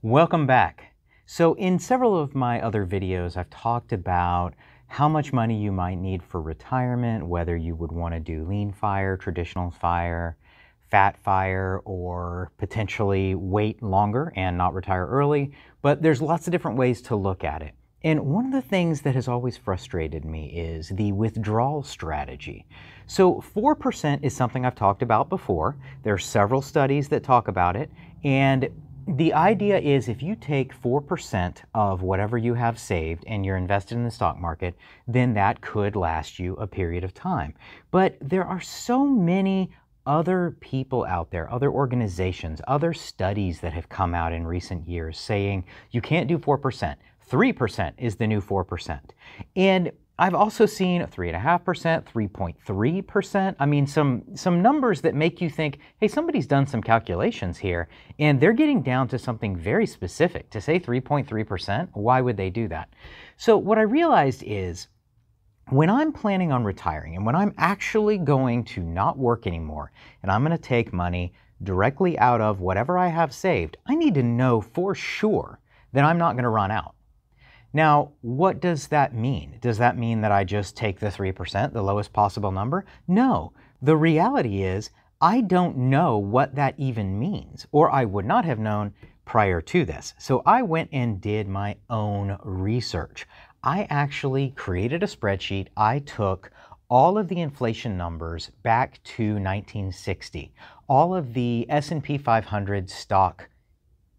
Welcome back. So in several of my other videos, I've talked about how much money you might need for retirement, whether you would want to do lean FIRE, traditional FIRE, fat FIRE, or potentially wait longer and not retire early. But there's lots of different ways to look at it. And one of the things that has always frustrated me is the withdrawal strategy. So 4% is something I've talked about before. There are several studies that talk about it. And the idea is if you take 4% of whatever you have saved and you're invested in the stock market, then that could last you a period of time. But there are so many other people out there, other organizations, other studies that have come out in recent years saying you can't do 4%. 3% is the new 4%. And I've also seen 3.5%, 3.3%. I mean, some numbers that make you think, hey, somebody's done some calculations here, and they're getting down to something very specific. To say 3.3%, why would they do that? So what I realized is when I'm planning on retiring and when I'm actually going to not work anymore and I'm going to take money directly out of whatever I have saved, I need to know for sure that I'm not going to run out. Now, what does that mean? Does that mean that I just take the 3%, the lowest possible number? No. The reality is I don't know what that even means, or I would not have known prior to this. So I went and did my own research. I actually created a spreadsheet. I took all of the inflation numbers back to 1960, all of the S&P 500 stock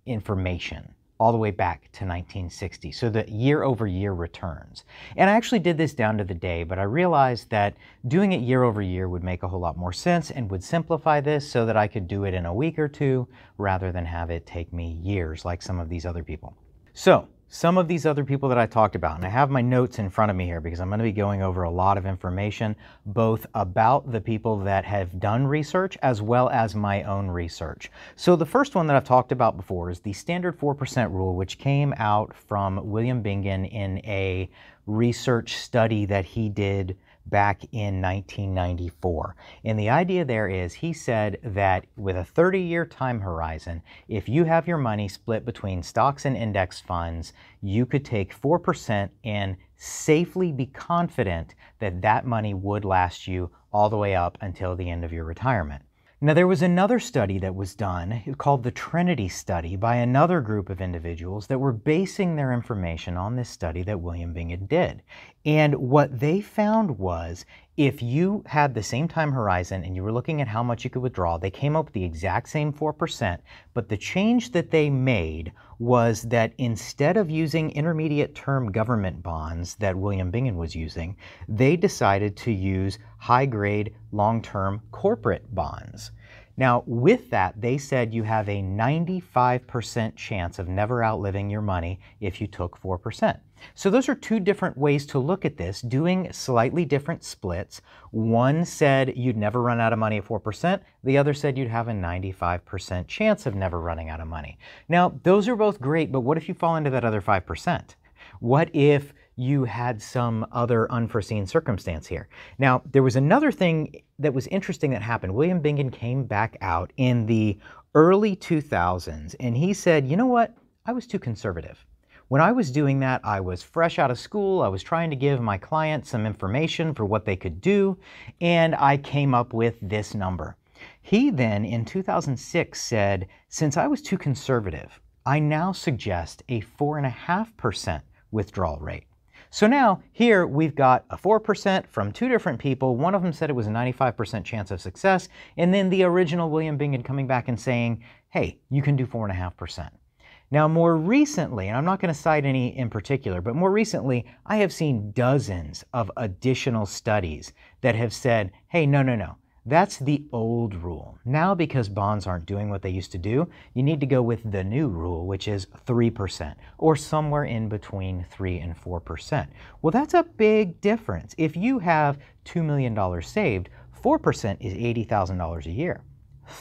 information, all the way back to 1960, so the year-over-year returns. And I actually did this down to the day, but I realized that doing it year-over-year would make a whole lot more sense and would simplify this so that I could do it in a week or two rather than have it take me years like some of these other people. So, some of these other people that I talked about, and I have my notes in front of me here because I'm going to be going over a lot of information, both about the people that have done research as well as my own research. So the first one that I've talked about before is the standard 4% rule, which came out from William Bingen in a research study that he did back in 1994. And the idea there is he said that with a 30-year time horizon, if you have your money split between stocks and index funds, you could take 4% and safely be confident that that money would last you all the way up until the end of your retirement. Now, there was another study that was done called the Trinity Study by another group of individuals that were basing their information on this study that William Bingen did. And what they found was if you had the same time horizon and you were looking at how much you could withdraw, they came up with the exact same 4%, but the change that they made was that instead of using intermediate term government bonds that William Bingen was using, they decided to use high-grade long-term corporate bonds. Now, with that, they said you have a 95% chance of never outliving your money if you took 4%. So those are two different ways to look at this, doing slightly different splits. One said you'd never run out of money at 4%. The other said you'd have a 95% chance of never running out of money. Now, those are both great, but what if you fall into that other 5%? What if you had some other unforeseen circumstance here? Now, there was another thing that was interesting that happened. William Bingen came back out in the early 2000s, and he said, you know what? I was too conservative. When I was doing that, I was fresh out of school. I was trying to give my clients some information for what they could do, and I came up with this number. He then, in 2006, said, since I was too conservative, I now suggest a 4.5% withdrawal rate. So now here we've got a 4% from two different people. One of them said it was a 95% chance of success, and then the original William Bingen coming back and saying, hey, you can do 4.5%. Now, more recently, and I'm not going to cite any in particular, but more recently, I have seen dozens of additional studies that have said, hey, no, that's the old rule. Now, because bonds aren't doing what they used to do, you need to go with the new rule, which is 3%, or somewhere in between 3 and 4%. Well, that's a big difference. If you have $2 million saved, 4% is $80,000 a year.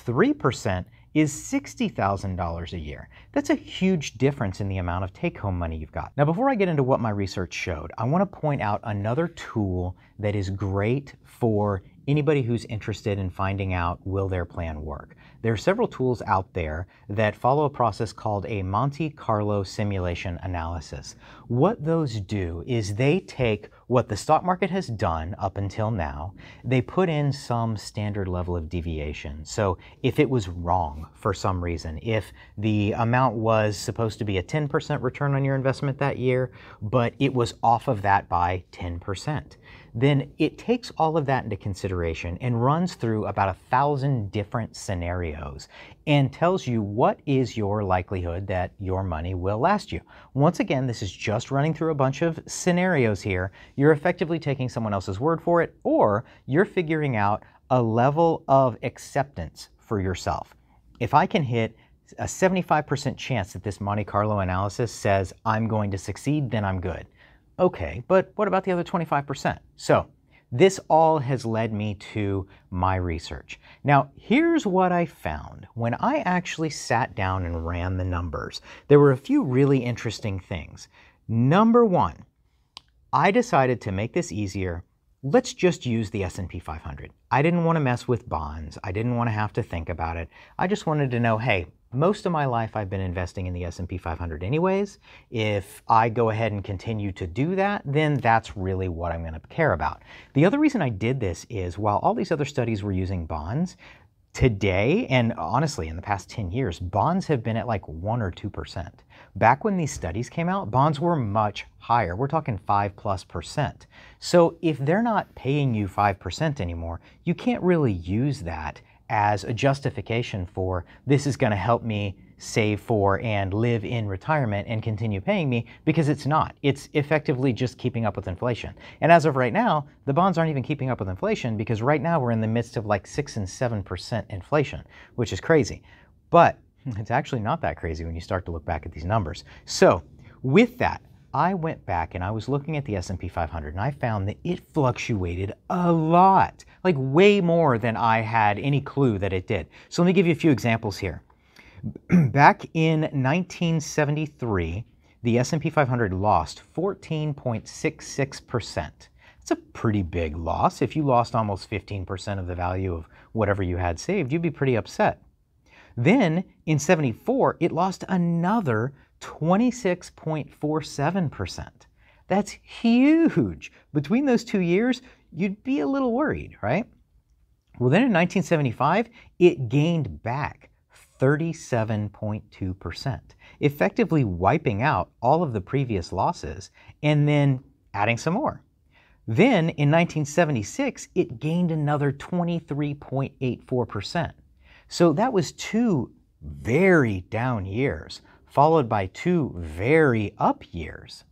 3% is $60,000 a year. That's a huge difference in the amount of take-home money you've got. Now, before I get into what my research showed, I want to point out another tool that is great for anybody who's interested in finding out, will their plan work? There are several tools out there that follow a process called a Monte Carlo simulation analysis. What those do is they take what the stock market has done up until now, they put in some standard level of deviation. So if it was wrong for some reason, if the amount was supposed to be a 10% return on your investment that year, but it was off of that by 10%, then it takes all of that into consideration and runs through about 1,000 different scenarios and tells you what is your likelihood that your money will last you. Once again, this is just running through a bunch of scenarios here. You're effectively taking someone else's word for it, or you're figuring out a level of acceptance for yourself. If I can hit a 75% chance that this Monte Carlo analysis says I'm going to succeed, then I'm good. Okay, but what about the other 25%? So this all has led me to my research. Now, here's what I found. When I actually sat down and ran the numbers, there were a few really interesting things. Number one, I decided to make this easier. Let's just use the S&P 500. I didn't want to mess with bonds. I didn't want to have to think about it. I just wanted to know, hey, most of my life I've been investing in the S&P 500 anyways. If I go ahead and continue to do that, then that's really what I'm going to care about. The other reason I did this is while all these other studies were using bonds, today, and honestly in the past 10 years, bonds have been at like 1 or 2%. Back when these studies came out, bonds were much higher. We're talking 5+%. So if they're not paying you 5% anymore, you can't really use that as a justification for this is going to help me save for and live in retirement and continue paying me, because it's not. It's effectively just keeping up with inflation. And as of right now, the bonds aren't even keeping up with inflation, because right now we're in the midst of like 6 and 7% inflation, which is crazy. But it's actually not that crazy when you start to look back at these numbers. So with that, I went back and I was looking at the S&P 500 and I found that it fluctuated a lot, like way more than I had any clue that it did. So let me give you a few examples here. Back in 1973, the S&P 500 lost 14.66%. That's a pretty big loss. If you lost almost 15% of the value of whatever you had saved, you'd be pretty upset. Then in 74, it lost another 26.47%. That's huge. Between those 2 years, you'd be a little worried, right? Well, then in 1975, it gained back 37.2%, effectively wiping out all of the previous losses and then adding some more. Then in 1976, it gained another 23.84%. So that was 2 very down years, followed by 2 very up years.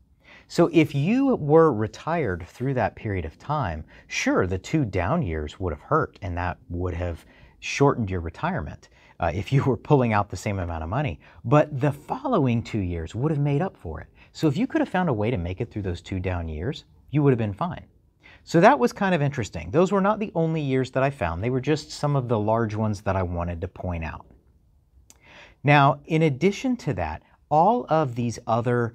So if you were retired through that period of time, sure, the 2 down years would have hurt and that would have shortened your retirement if you were pulling out the same amount of money. But the following 2 years would have made up for it. So if you could have found a way to make it through those 2 down years, you would have been fine. So that was kind of interesting. Those were not the only years that I found. They were just some of the large ones that I wanted to point out. Now, in addition to that, all of these other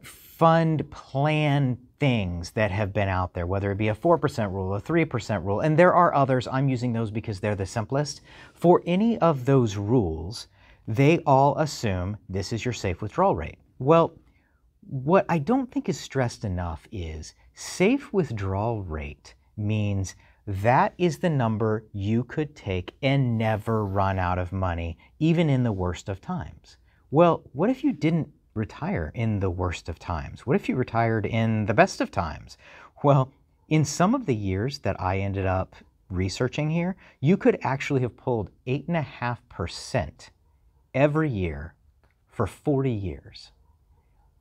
fund plan things that have been out there, whether it be a 4% rule, a 3% rule, and there are others, I'm using those because they're the simplest. For any of those rules, they all assume this is your safe withdrawal rate. Well, what I don't think is stressed enough is safe withdrawal rate means that is the number you could take and never run out of money, even in the worst of times. Well, what if you didn't retire in the worst of times? What if you retired in the best of times? Well, in some of the years that I ended up researching here, you could actually have pulled 8.5% every year for 40 years.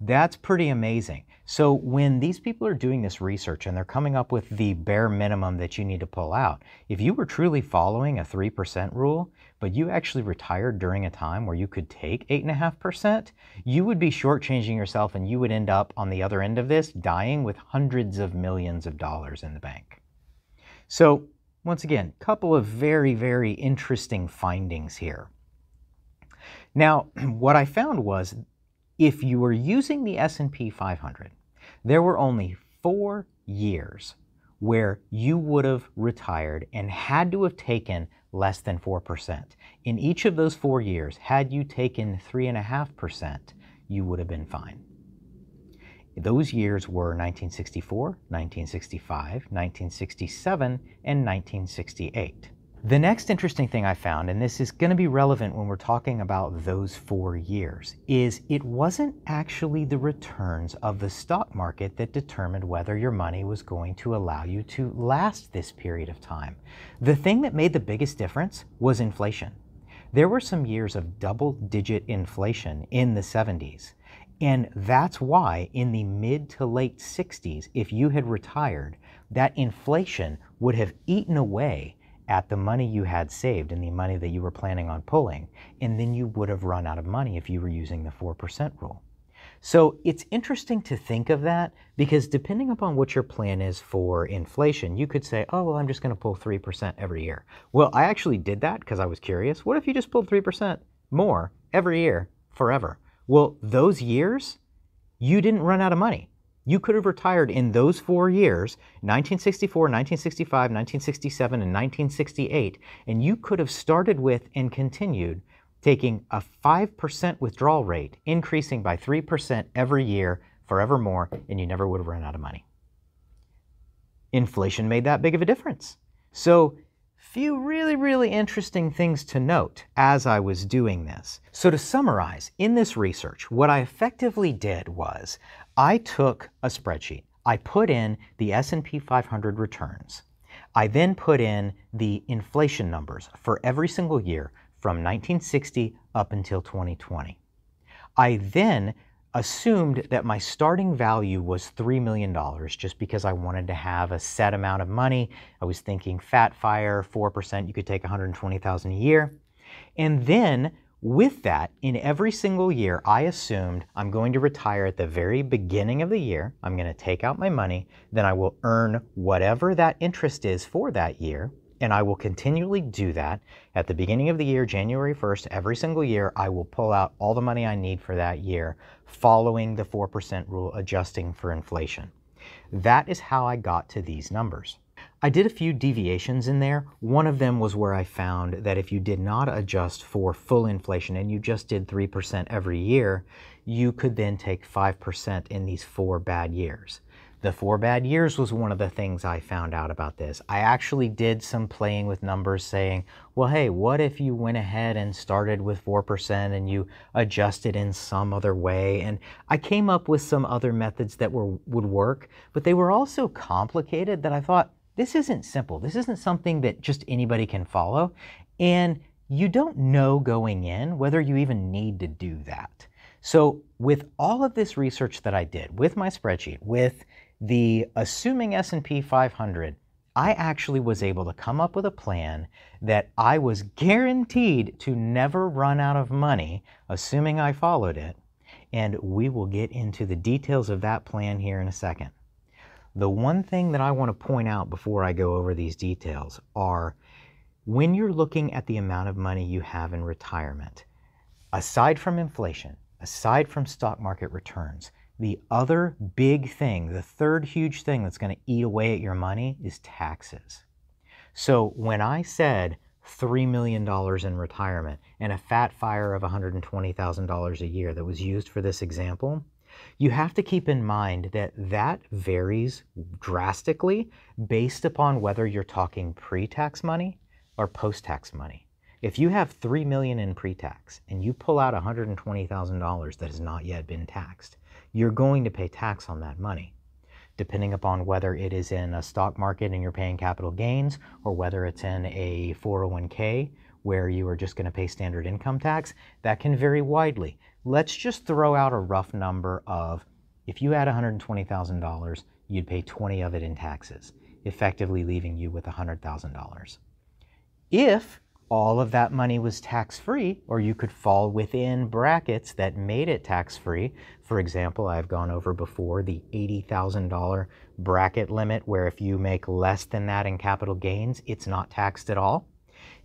That's pretty amazing. So when these people are doing this research and they're coming up with the bare minimum that you need to pull out, if you were truly following a 3% rule, but you actually retired during a time where you could take 8.5%, you would be shortchanging yourself and you would end up on the other end of this dying with hundreds of millions of dollars in the bank. So once again, a couple of very, very interesting findings here. Now, what I found was if you were using the S&P 500, there were only 4 years where you would have retired and had to have taken less than 4%. In each of those 4 years, had you taken 3.5%, you would have been fine. Those years were 1964, 1965, 1967, and 1968. The next interesting thing I found, and this is going to be relevant when we're talking about those 4 years, is it wasn't actually the returns of the stock market that determined whether your money was going to allow you to last this period of time. The thing that made the biggest difference was inflation. There were some years of double-digit inflation in the 70s. And that's why in the mid to late 60s, if you had retired, that inflation would have eaten away at the money you had saved and the money that you were planning on pulling, and then you would have run out of money if you were using the 4% rule. So it's interesting to think of that, because depending upon what your plan is for inflation, you could say, oh, well, I'm just going to pull 3% every year. Well, I actually did that because I was curious. What if you just pulled 3% more every year forever? Well, those years, you didn't run out of money. You could have retired in those 4 years, 1964, 1965, 1967, and 1968, and you could have started with and continued taking a 5% withdrawal rate, increasing by 3% every year forevermore, and you never would have run out of money. Inflation made that big of a difference. So, few really interesting things to note as I was doing this. So to summarize, in this research, what I effectively did was I took a spreadsheet. I put in the S&P 500 returns. I then put in the inflation numbers for every single year from 1960 up until 2020. I then assumed that my starting value was $3 million just because I wanted to have a set amount of money. I was thinking F.I.R.E, 4%, you could take $120,000 a year. And then with that, in every single year, I assumed I'm going to retire at the very beginning of the year. I'm going to take out my money, then I will earn whatever that interest is for that year. And I will continually do that. At the beginning of the year, January 1st, every single year, I will pull out all the money I need for that year, following the 4% rule, adjusting for inflation. That is how I got to these numbers. I did a few deviations in there. One of them was where I found that if you did not adjust for full inflation and you just did 3% every year, you could then take 5% in these 4 bad years. The 4 bad years was one of the things I found out about this. I actually did some playing with numbers saying, well, hey, what if you went ahead and started with 4% and you adjusted in some other way? And I came up with some other methods that would work, but they were all so complicated that I thought, this isn't simple. This isn't something that just anybody can follow. And you don't know going in whether you even need to do that. So with all of this research that I did, with my spreadsheet, with the assuming S&P 500, I actually was able to come up with a plan that I was guaranteed to never run out of money, assuming I followed it. And we will get into the details of that plan here in a second. The one thing that I want to point out before I go over these details are when you're looking at the amount of money you have in retirement, aside from inflation, aside from stock market returns, the other big thing, the third huge thing that's going to eat away at your money is taxes. So when I said $3 million in retirement and a fat fire of $120,000 a year that was used for this example, you have to keep in mind that that varies drastically based upon whether you're talking pre-tax money or post-tax money. If you have $3 million in pre-tax and you pull out $120,000 that has not yet been taxed, you're going to pay tax on that money, depending upon whether it is in a stock market and you're paying capital gains, or whether it's in a 401k where you are just going to pay standard income tax. That can vary widely. Let's just throw out a rough number of, if you had $120,000, you'd pay 20 of it in taxes, effectively leaving you with $100,000. If all of that money was tax-free, or you could fall within brackets that made it tax-free. For example, I've gone over before the $80,000 bracket limit, where if you make less than that in capital gains, it's not taxed at all.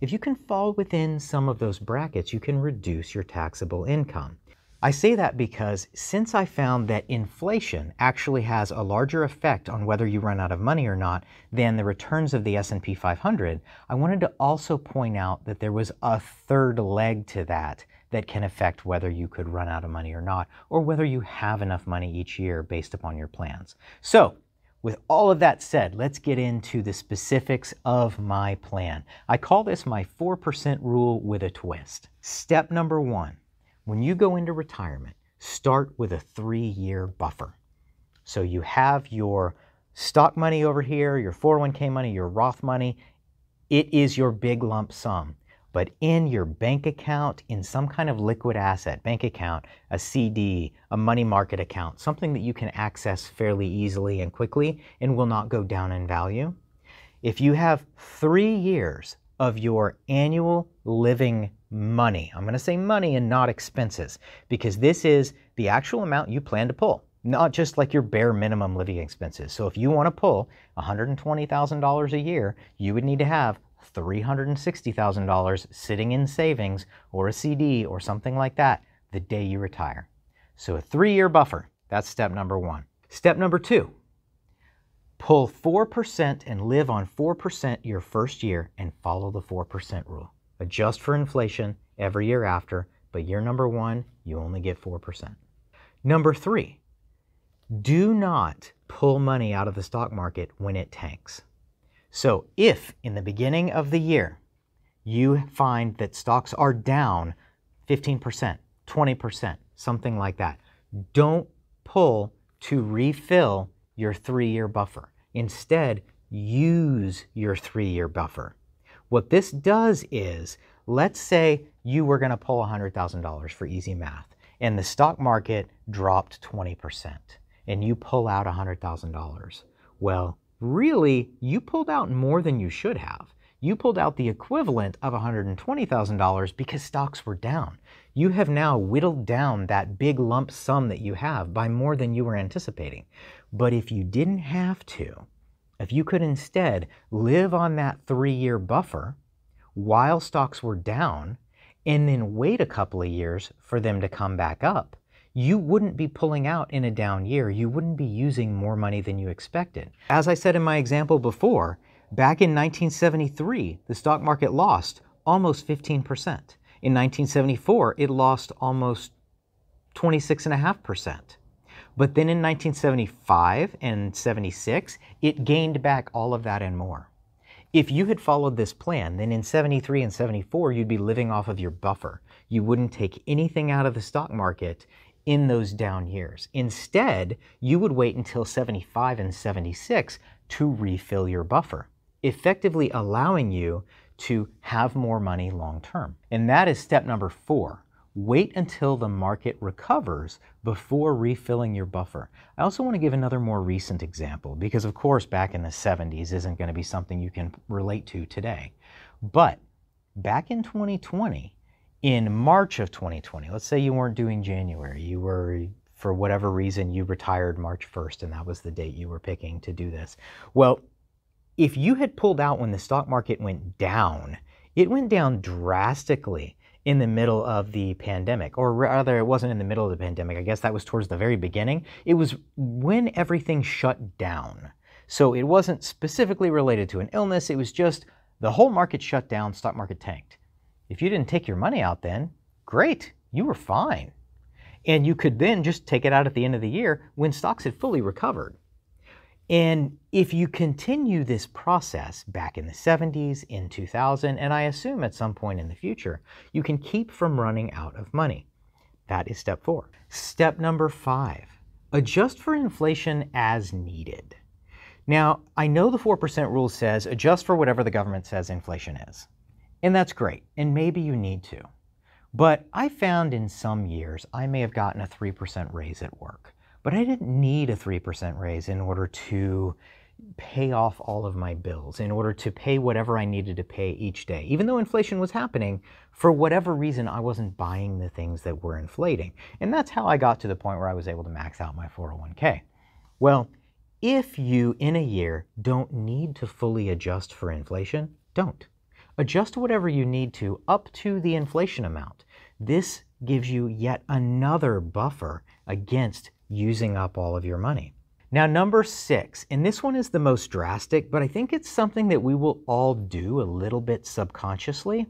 If you can fall within some of those brackets, you can reduce your taxable income. I say that because since I found that inflation actually has a larger effect on whether you run out of money or not than the returns of the S&P 500, I wanted to also point out that there was a third leg to that can affect whether you could run out of money or not, or whether you have enough money each year based upon your plans. So, with all of that said, let's get into the specifics of my plan. I call this my 4% rule with a twist. Step number 1. When you go into retirement, start with a 3-year buffer. So you have your stock money over here, your 401k money, your Roth money. It is your big lump sum. But in your bank account, in some kind of liquid asset, bank account, a CD, a money market account, something that you can access fairly easily and quickly and will not go down in value. If you have 3 years of your annual living money, I'm going to say money and not expenses, because this is the actual amount you plan to pull, not just like your bare minimum living expenses. So if you want to pull $120,000 a year, you would need to have $360,000 sitting in savings or a CD or something like that the day you retire. So a 3-year buffer, that's step number 1. Step number 2, pull 4% and live on 4% your first year and follow the 4% rule. Adjust for inflation every year after, but year number 1, you only get 4%. Number 3, do not pull money out of the stock market when it tanks. So if in the beginning of the year you find that stocks are down 15%, 20%, something like that, don't pull to refill your 3-year buffer. Instead, use your 3-year buffer. What this does is, let's say you were going to pull $100,000 for easy math, and the stock market dropped 20%, and you pull out $100,000. Well, really, you pulled out more than you should have. You pulled out the equivalent of $120,000 because stocks were down. You have now whittled down that big lump sum that you have by more than you were anticipating. But if you didn't have to, if you could instead live on that 3-year buffer while stocks were down and then wait a couple of years for them to come back up, you wouldn't be pulling out in a down year. You wouldn't be using more money than you expected. As I said in my example before, back in 1973, the stock market lost almost 15%. In 1974, it lost almost 26.5%. But then in 1975 and 76, it gained back all of that and more. If you had followed this plan, then in 73 and 74, you'd be living off of your buffer. You wouldn't take anything out of the stock market in those down years. Instead, you would wait until 75 and 76 to refill your buffer, effectively allowing you to have more money long term. And that is step number 4. Wait until the market recovers before refilling your buffer. I also want to give another more recent example because, of course, back in the 70s isn't going to be something you can relate to today. But back in 2020, in March of 2020, let's say you weren't doing January, you were, for whatever reason, you retired March 1st, and that was the date you were picking to do this. Well, if you had pulled out when the stock market went down, it went down drastically in the middle of the pandemic, or rather it wasn't in the middle of the pandemic. I guess that was towards the very beginning. It was when everything shut down. So it wasn't specifically related to an illness. It was just the whole market shut down, stock market tanked. If you didn't take your money out then, great, you were fine. And you could then just take it out at the end of the year when stocks had fully recovered. And if you continue this process back in the 70s, in 2000, and I assume at some point in the future, you can keep from running out of money. That is step 4. Step number 5, adjust for inflation as needed. Now, I know the 4% rule says adjust for whatever the government says inflation is. And that's great, and maybe you need to. But I found in some years I may have gotten a 3% raise at work. But I didn't need a 3% raise in order to pay off all of my bills, in order to pay whatever I needed to pay each day. Even though inflation was happening, for whatever reason, I wasn't buying the things that were inflating. And that's how I got to the point where I was able to max out my 401k. Well, if you, in a year, don't need to fully adjust for inflation, don't. Adjust whatever you need to up to the inflation amount. This gives you yet another buffer against using up all of your money. Now, number 6, and this one is the most drastic, but I think it's something that we will all do a little bit subconsciously.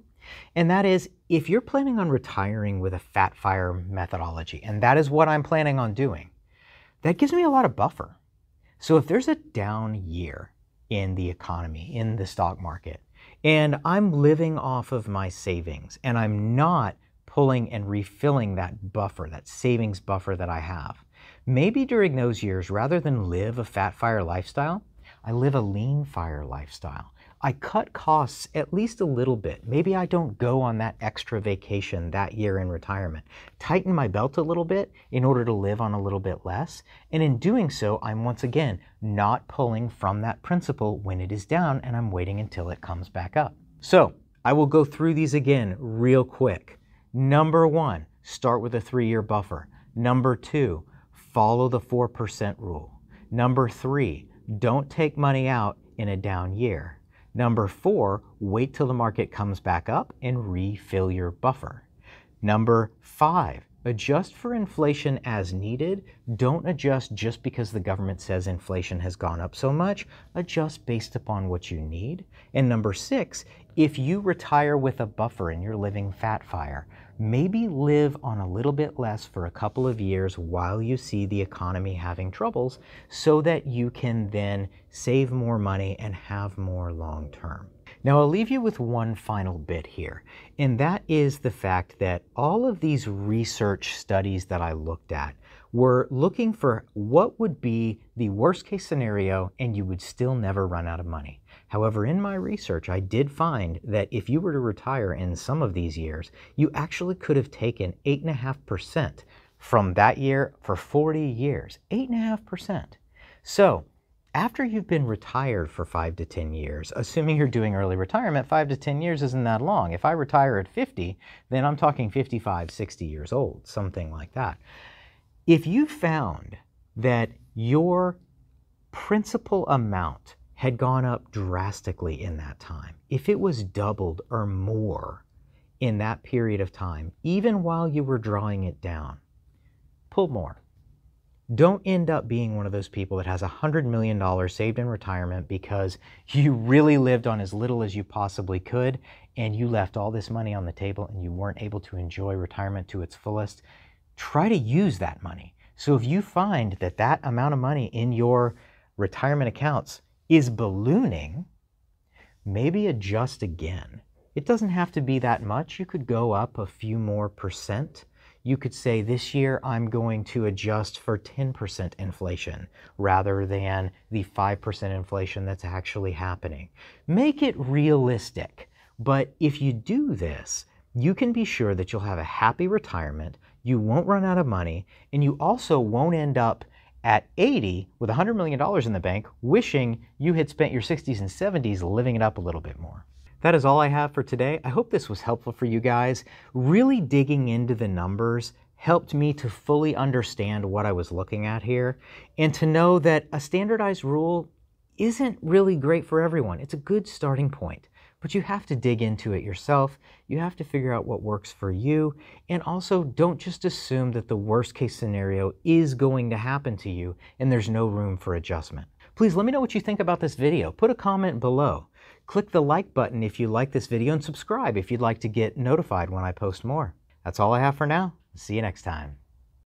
And that is, if you're planning on retiring with a F.I.R.E methodology, and that is what I'm planning on doing, that gives me a lot of buffer. So if there's a down year in the economy, in the stock market, and I'm living off of my savings, and I'm not pulling and refilling that buffer, that savings buffer that I have, maybe during those years, rather than live a F.I.R.E lifestyle, I live a lean F.I.R.E lifestyle. I cut costs at least a little bit. Maybe I don't go on that extra vacation that year in retirement. Tighten my belt a little bit in order to live on a little bit less. And in doing so, I'm once again not pulling from that principal when it is down, and I'm waiting until it comes back up. So I will go through these again real quick. Number 1, start with a 3-year buffer. Number 2, follow the 4% rule. Number 3, don't take money out in a down year. Number 4, wait till the market comes back up and refill your buffer. Number 5, adjust for inflation as needed. Don't adjust just because the government says inflation has gone up so much. Adjust based upon what you need. And number 6, if you retire with a buffer and you're living F.I.R.E, maybe live on a little bit less for a couple of years while you see the economy having troubles, so that you can then save more money and have more long term. Now, I'll leave you with one final bit here, and that is the fact that all of these research studies that I looked at were looking for what would be the worst case scenario and you would still never run out of money. However, in my research, I did find that if you were to retire in some of these years, you actually could have taken 8.5% from that year for 40 years. 8.5%. So after you've been retired for 5 to 10 years, assuming you're doing early retirement, 5 to 10 years isn't that long. If I retire at 50, then I'm talking 55, 60 years old, something like that. If you found that your principal amount had gone up drastically in that time, if it was doubled or more in that period of time, even while you were drawing it down, pull more. Don't end up being one of those people that has $100 million saved in retirement because you really lived on as little as you possibly could, and you left all this money on the table and you weren't able to enjoy retirement to its fullest. Try to use that money. So if you find that that amount of money in your retirement accounts is ballooning, maybe adjust again. It doesn't have to be that much. You could go up a few more percent. You could say, this year I'm going to adjust for 10% inflation rather than the 5% inflation that's actually happening. Make it realistic. But if you do this, you can be sure that you'll have a happy retirement, you won't run out of money, and you also won't end up at 80 with $100 million in the bank, wishing you had spent your 60s and 70s living it up a little bit more. That is all I have for today. I hope this was helpful for you guys. Really digging into the numbers helped me to fully understand what I was looking at here, and to know that a standardized rule isn't really great for everyone. It's a good starting point, but you have to dig into it yourself. You have to figure out what works for you, and also don't just assume that the worst case scenario is going to happen to you and there's no room for adjustment. Please let me know what you think about this video. Put a comment below. Click the like button if you like this video, and subscribe if you'd like to get notified when I post more. That's all I have for now. See you next time.